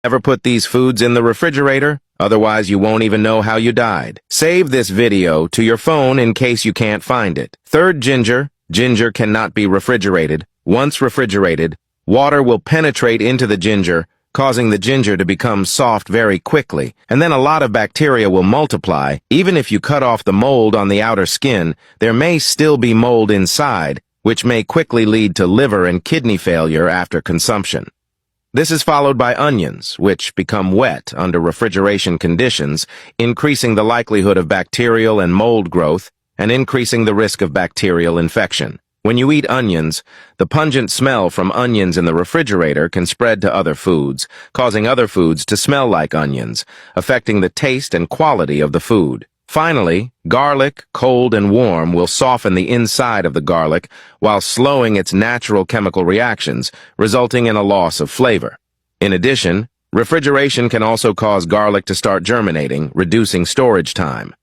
Ever put these foods in the refrigerator? Otherwise, you won't even know how you died. Save this video to your phone in case you can't find it. Third, ginger. Ginger cannot be refrigerated. Once refrigerated, water will penetrate into the ginger, causing the ginger to become soft very quickly, and then a lot of bacteria will multiply. Even if you cut off the mold on the outer skin, there may still be mold inside, which may quickly lead to liver and kidney failure after consumption. This is followed by onions, which become wet under refrigeration conditions, increasing the likelihood of bacterial and mold growth and increasing the risk of bacterial infection. When you eat onions, the pungent smell from onions in the refrigerator can spread to other foods, causing other foods to smell like onions, affecting the taste and quality of the food. Finally, garlic, cold and warm, will soften the inside of the garlic while slowing its natural chemical reactions, resulting in a loss of flavor. In addition, refrigeration can also cause garlic to start germinating, reducing storage time.